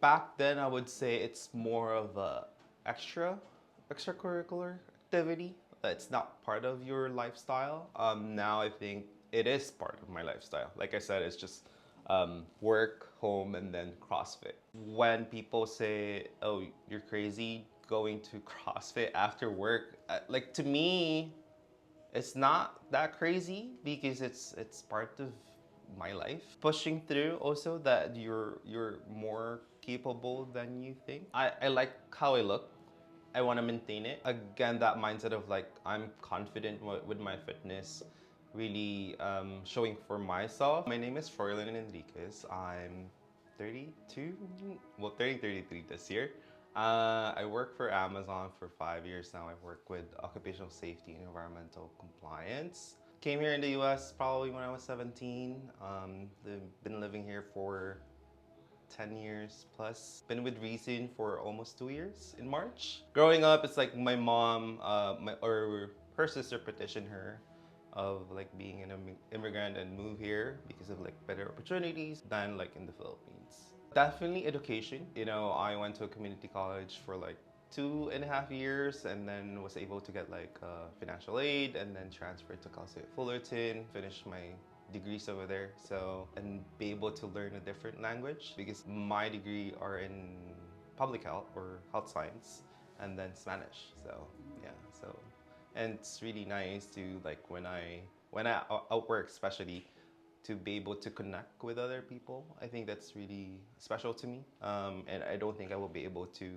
Back then, I would say it's more of a extracurricular activity. It's not part of your lifestyle. Now I think it is part of my lifestyle. Like I said, it's just work, home, and then CrossFit. When people say, "Oh, you're crazy going to CrossFit after work," like to me, it's not that crazy because it's part of my life. Pushing through also that you're more capable than you think. I like how I look. I want to maintain it. Again, that mindset of like I'm confident with my fitness, really showing for myself. My name is Froilan Enriquez. I'm 32, well, turning 33 this year. I work for Amazon for 5 years now. I work with occupational safety and environmental compliance. Came here in the US probably when I was 17. Been living here for 10 years plus. Been with Reason for almost 2 years in March. Growing up, it's like my mom, or her sister petitioned her of like being an immigrant and move here because of like better opportunities than like in the Philippines. Definitely education. You know, I went to a community college for like 2.5 years and then was able to get like financial aid and then transferred to Cal State Fullerton, finished my degrees over there, so and be able to learn a different language because my degree are in public health or health science and then Spanish. So yeah, so and it's really nice to like when I out work especially to be able to connect with other people. I think that's really special to me, and I don't think I will be able to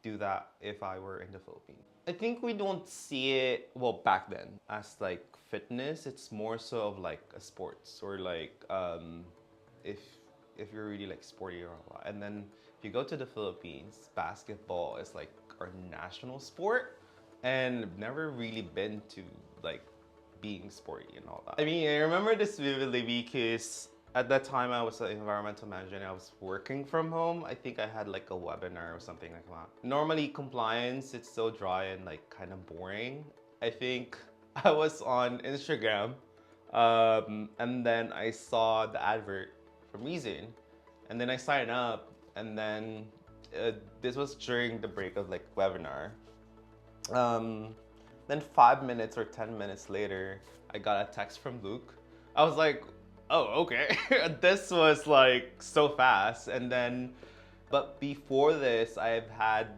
do that if I were in the Philippines. I think we don't see it, well, back then as like fitness. It's more so of like a sports or like if if you're really like sporty or a lot. And then if you go to the Philippines, basketball is like our national sport, and I've never really been to like being sporty and all that. I mean, I remember this vividly because at that time I was an environmental manager and I was working from home. I think I had like a webinar or something like that. Normally compliance, it's so dry and like kind of boring. I think I was on Instagram, and then I saw the advert from Reason, and then I signed up, and then this was during the break of like webinar. Um, then 5 minutes or 10 minutes later, I got a text from Luke. I was like, oh, okay. This was like so fast. And then, but before this, I've had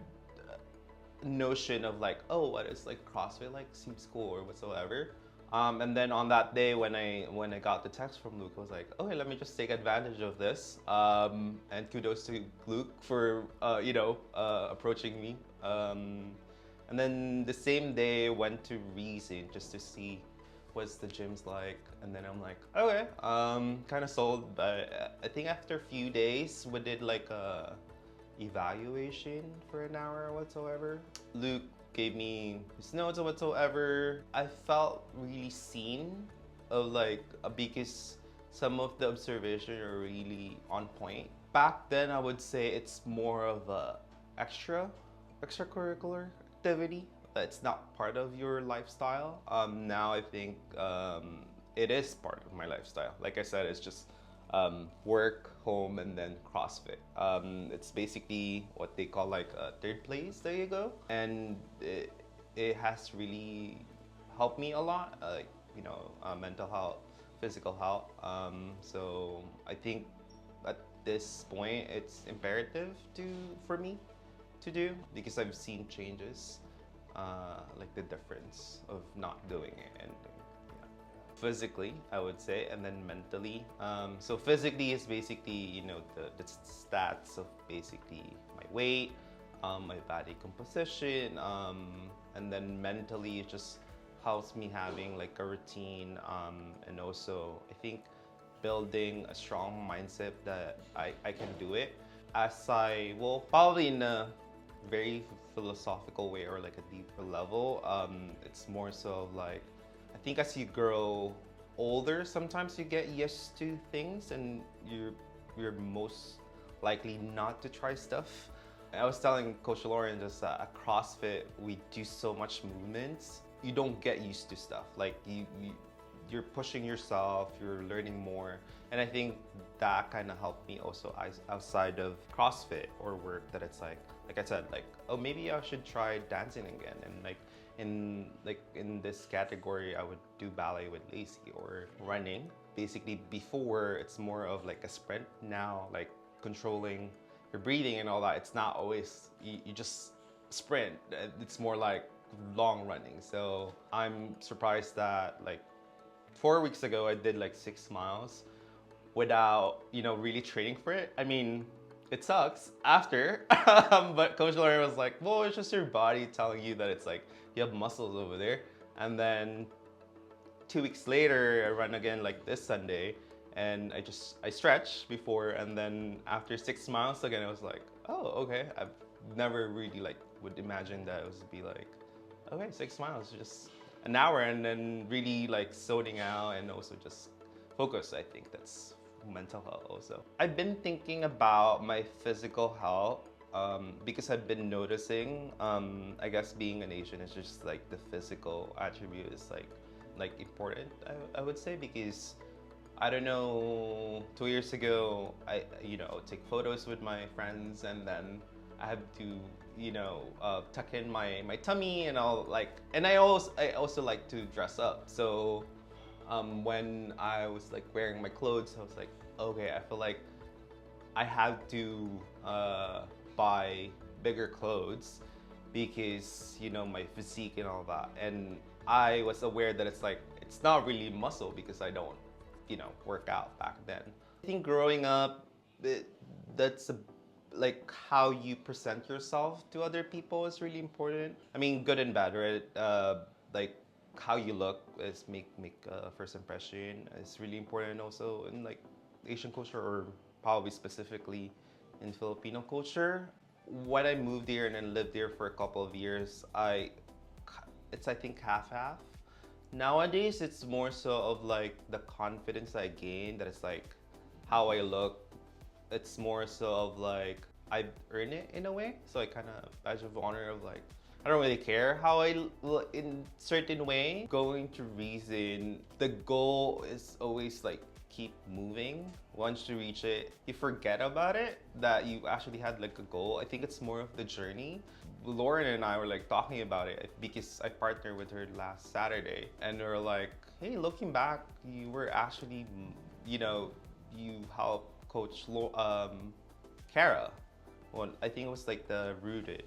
notion of like, oh, what is like CrossFit like? Seems cool or whatsoever. And then on that day when I got the text from Luke, I was like, okay, let me just take advantage of this. And kudos to Luke for approaching me. And then the same day went to Reason just to see what's the gym's like. And then I'm like, okay, kind of sold. But I think after a few days, we did like a evaluation for an hour or whatsoever. Luke gave me his notes or whatsoever. I felt really seen of like because some of the observation are really on point. Back then, I would say it's more of a extracurricular activity. It's not part of your lifestyle. Now I think it is part of my lifestyle. Like I said, it's just work, home, and then CrossFit. It's basically what they call like a third place. There you go. And it has really helped me a lot. Mental health, physical health. So I think at this point it's imperative for me to do because I've seen changes, like the difference of not doing it and yeah. Physically, I would say, and then mentally. So physically is basically the stats of basically my weight, my body composition, and then mentally it just helps me having like a routine, and also I think building a strong mindset that I can do it. As I will probably in a very philosophical way or like a deeper level, it's more so like I think as you grow older, sometimes you get used to things and you're most likely not to try stuff. I was telling Coach Lauren just at CrossFit we do so much movements, you don't get used to stuff. Like you're pushing yourself, you're learning more. And I think that kind of helped me also outside of CrossFit or work, that it's like I said, like, oh, maybe I should try dancing again. And in this category, I would do ballet with Lacey or running. Basically, before it's more of like a sprint. Now, like controlling your breathing and all that, it's not always you just sprint. It's more like long running. So I'm surprised that like 4 weeks ago I did like 6 miles without really training for it. I mean, it sucks after, but Coach Lauren was like, well, it's just your body telling you that it's like you have muscles over there. And then 2 weeks later I run again like this Sunday, and I stretch before, and then after 6 miles again, I was like, oh, okay. I've never really like would imagine that it would be like, okay, 6 miles, just an hour, and then really like zoning out and also just focus. I think that's mental health also. I've been thinking about my physical health because I've been noticing, I guess being an Asian is just like the physical attribute is like important, I would say, because I don't know, 2 years ago, I take photos with my friends, and then I have to, tuck in my tummy and all, like, and I also like to dress up. So when I was like wearing my clothes, I was like, okay, I feel like I have to buy bigger clothes because my physique and all that. And I was aware that it's not really muscle because I don't work out back then. I think growing up, that's like how you present yourself to other people is really important. I mean, good and bad, right? Like how you look is make first impression is really important also in like Asian culture, or probably specifically in Filipino culture. When I moved here and then lived there for a couple of years, it's I think half-half. Nowadays, it's more so of like the confidence I gained, that it's like how I look. It's more so of like I earn it in a way. So I kind of badge of honor of like, I don't really care how I look in certain way. Going to reason, the goal is always like keep moving. Once you reach it, you forget about it, that you actually had like a goal. I think it's more of the journey. Lauren and I were like talking about it because I partnered with her last Saturday, and we were like, hey, looking back, you were actually, you helped coach Kara. Well, I think it was like the rooted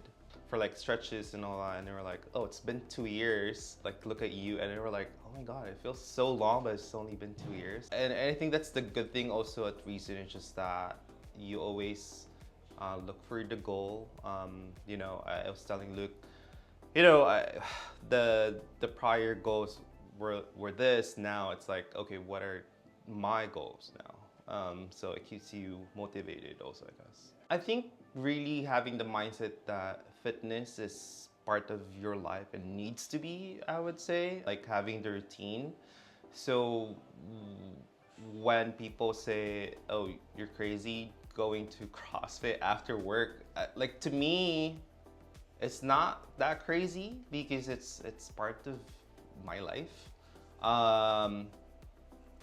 for like stretches and all that, and they were like, oh, it's been 2 years, like look at you. And they were like, oh my god, it feels so long, but it's only been 2 years. And I think that's the good thing also at Reason, it's just that you always look for the goal. I was telling Luke, the prior goals were this. Now it's like, okay, what are my goals now? So it keeps you motivated also, I guess. I think really having the mindset that fitness is part of your life and needs to be, I would say, like having the routine. So when people say, oh, you're crazy going to CrossFit after work, like to me, it's not that crazy because it's part of my life.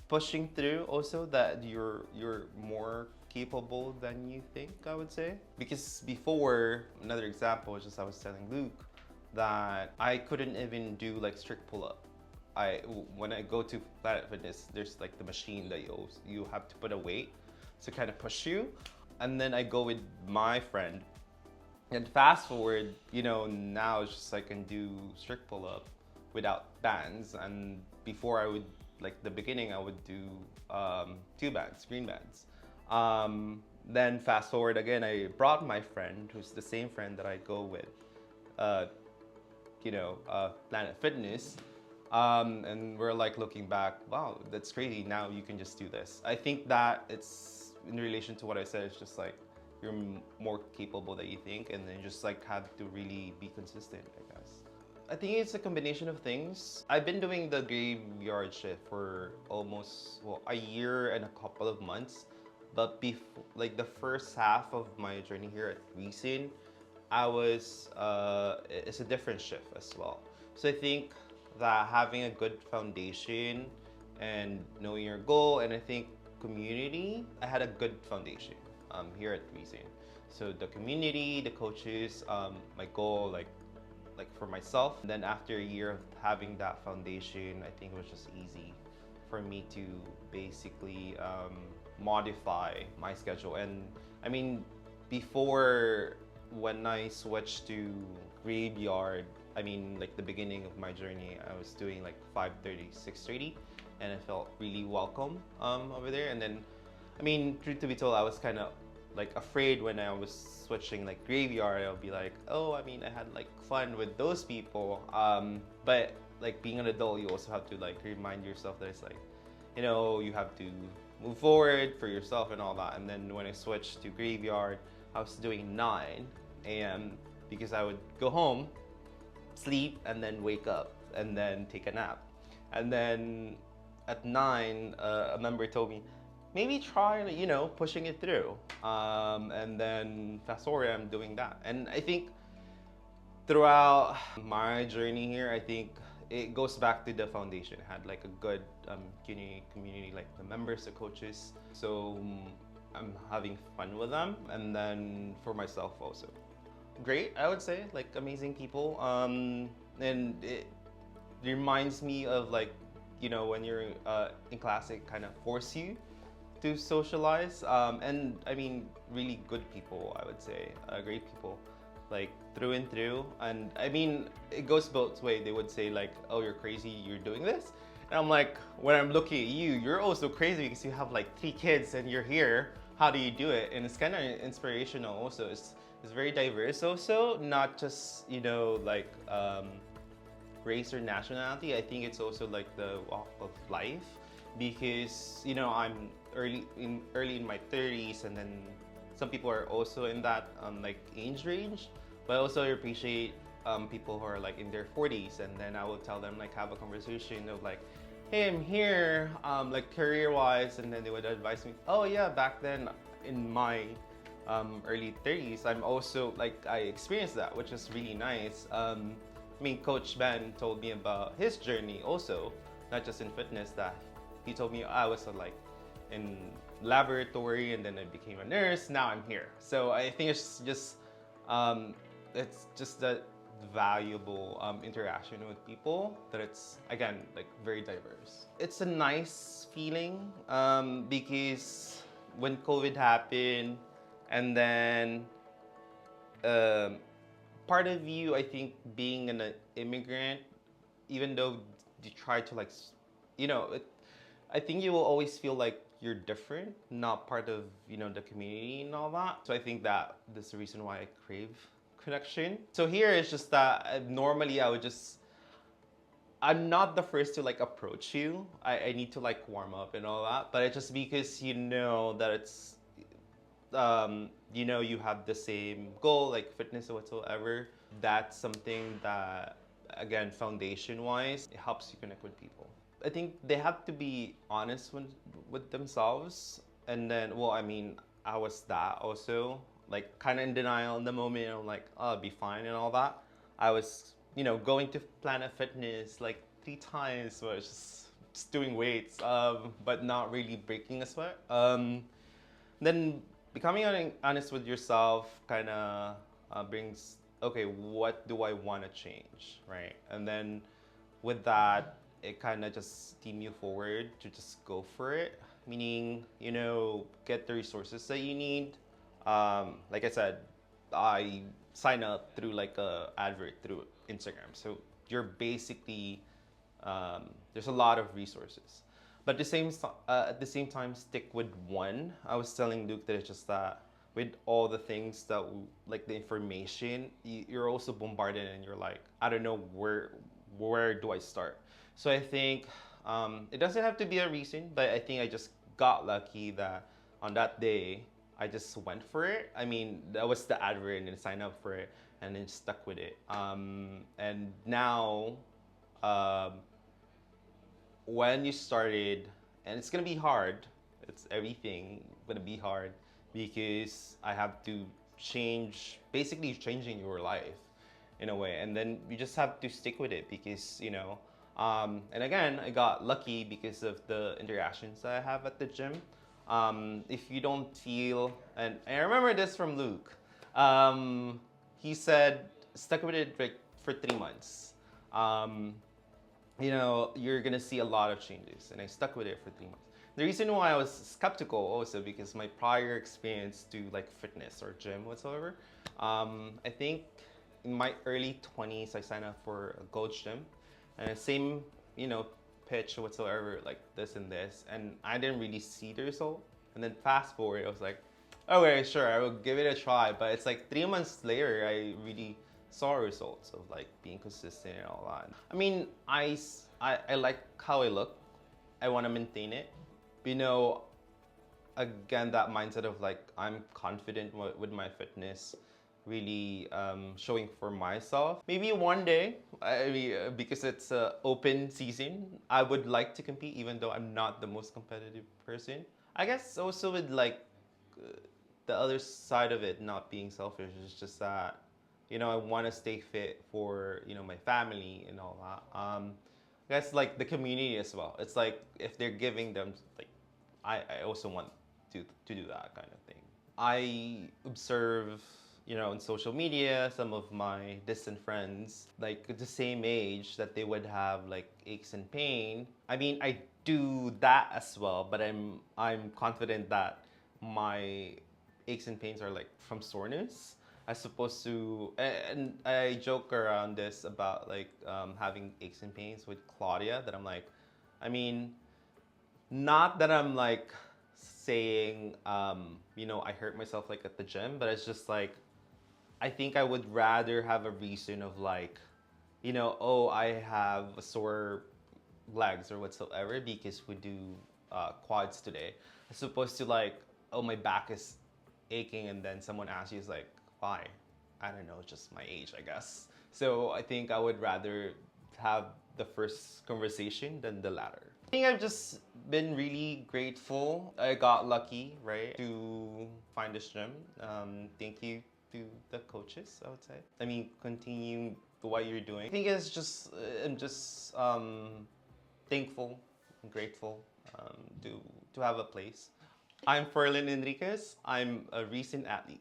Pushing through also, that you're more capable than you think, I would say. Because before, another example is just I was telling Luke that I couldn't even do like strict pull-up. When I go to Planet Fitness, there's like the machine that you have to put a weight to kind of push you. And then I go with my friend, and fast forward, now it's just I can do strict pull-up without bands. And before I would, like the beginning, I would do 2 bands, green bands. Then fast forward again, I brought my friend, who's the same friend that I go with, Planet Fitness. And we're like looking back, wow, that's crazy. Now you can just do this. I think that it's in relation to what I said, it's just like you're more capable than you think, and then just like have to really be consistent, I guess. I think it's a combination of things. I've been doing the graveyard shift for almost, a year and a couple of months. But like the first half of my journey here at Reason, it's a different shift as well. So I think that having a good foundation and knowing your goal. And I think community, I had a good foundation here at Reason. So the community, the coaches, my goal, like for myself. And then after a year of having that foundation, I think it was just easy for me to basically modify my schedule. And I mean, before, when I switched to graveyard, I mean, like the beginning of my journey, I was doing like 5:30, 6:30, and I felt really welcome over there. And then, I mean, truth to be told, I was kind of like afraid when I was switching like graveyard. I'll be like, oh, I mean, I had like fun with those people, but like being an adult, you also have to like remind yourself that it's like, you know, you have to move forward for yourself and all that. And then when I switched to graveyard, I was doing 9 a.m. because I would go home, sleep, and then wake up and then take a nap. And then at 9, a member told me, maybe try, you know, pushing it through. And then fast forward, I'm doing that. And I think throughout my journey here, I think it goes back to the foundation. I had like a good community, like the members, the coaches. So I'm having fun with them. And then for myself also. Great, I would say, like amazing people. And it reminds me of like, you know, when you're in class, it kind of force you to socialize. And I mean, really good people, I would say, great people, like through and through. And I mean, it goes both ways. They would say like, oh, you're crazy, you're doing this. And I'm like, when I'm looking at you, you're also crazy because you have like 3 kids and you're here. How do you do it? And it's kind of inspirational also. It's very diverse also, not just, you know, like race or nationality. I think it's also like the walk of life, because, you know, I'm early in my 30s, and then some people are also in that like age range. But also I appreciate people who are like in their 40s, and then I will tell them, like, have a conversation of like, hey, I'm here, like career-wise, and then they would advise me, oh yeah, back then in my early 30s, I'm also like, I experienced that, which is really nice. I mean, Coach Ben told me about his journey also, not just in fitness, that he told me I was like in laboratory, and then I became a nurse, now I'm here. So I think it's just that valuable interaction with people, that it's, again, like very diverse. It's a nice feeling because when COVID happened, and then part of you, I think, being an immigrant, even though you try to like, you know, I think you will always feel like you're different, not part of, you know, the community and all that. So I think that that's the reason why I crave connection. So here it's just that normally I'm not the first to like approach you. I need to like warm up and all that, but it's just because you know that it's you know, you have the same goal, like fitness or whatsoever. That's something that, again, foundation wise, it helps you connect with people. I think they have to be honest with themselves. And then, well, I mean, I was that also, like kind of in denial in the moment. I'm like, oh, I'll be fine and all that. I was, you know, going to Planet Fitness like 3 times, so I was just doing weights, but not really breaking a sweat. Then becoming honest with yourself kind of brings, okay, what do I want to change, right? And then with that, it kind of just steam you forward to just go for it. Meaning, you know, get the resources that you need. Like I said, I sign up through like a advert through Instagram. So you're basically, there's a lot of resources. But at the same time, stick with one. I was telling Luke that it's just that with all the things that, like the information, you're also bombarded, and you're like, I don't know where do I start? So I think it doesn't have to be a reason, but I think I just got lucky that on that day, I just went for it. I mean, that was the advert, and then signed up for it, and then stuck with it. And now, when you started, and it's gonna be hard, it's everything gonna be hard, because I have to basically changing your life in a way, and then you just have to stick with it, because, you know, And again, I got lucky because of the interactions that I have at the gym. If you don't feel, and I remember this from Luke, he said, stuck with it like for 3 months. Um, you're gonna see a lot of changes, and I stuck with it for 3 months. The reason why I was skeptical also because my prior experience to like fitness or gym whatsoever, I think in my early 20s I signed up for a Gold Gym, and the same pitch whatsoever like this and this, and I didn't really see the result. And then fast forward, I was like, okay, sure, I will give it a try. But it's like 3 months later, I really saw results of like being consistent and all that. I mean, I like how I look. I want to maintain it. But, again, that mindset of like I'm confident with my fitness, really showing for myself. Maybe one day, I mean, because it's open season, I would like to compete, even though I'm not the most competitive person. I guess also with like the other side of it, not being selfish, is just that I want to stay fit for my family and all that. I guess like the community as well. It's like if they're giving them like, I also want to do that kind of thing. I observe, on social media, some of my distant friends, like the same age, that they would have like aches and pain. I mean, I do that as well, but I'm confident that my aches and pains are like from soreness as opposed to, and I joke around this about like having aches and pains with Claudia, that I'm like, I mean, not that I'm like saying, I hurt myself like at the gym, but it's just like, I think I would rather have a reason of like, oh, I have a sore legs or whatsoever because we do quads today, as opposed to like, oh, my back is aching, and then someone asks you, is like, why? I don't know, just my age, I guess. So I think I would rather have the first conversation than the latter. I think I've just been really grateful. I got lucky, right, to find this gym. Thank you to the coaches, I would say. I mean, continue what you're doing. I think it's just, I'm just thankful and grateful to have a place. I'm Froilan Enriquez. I'm a recent athlete.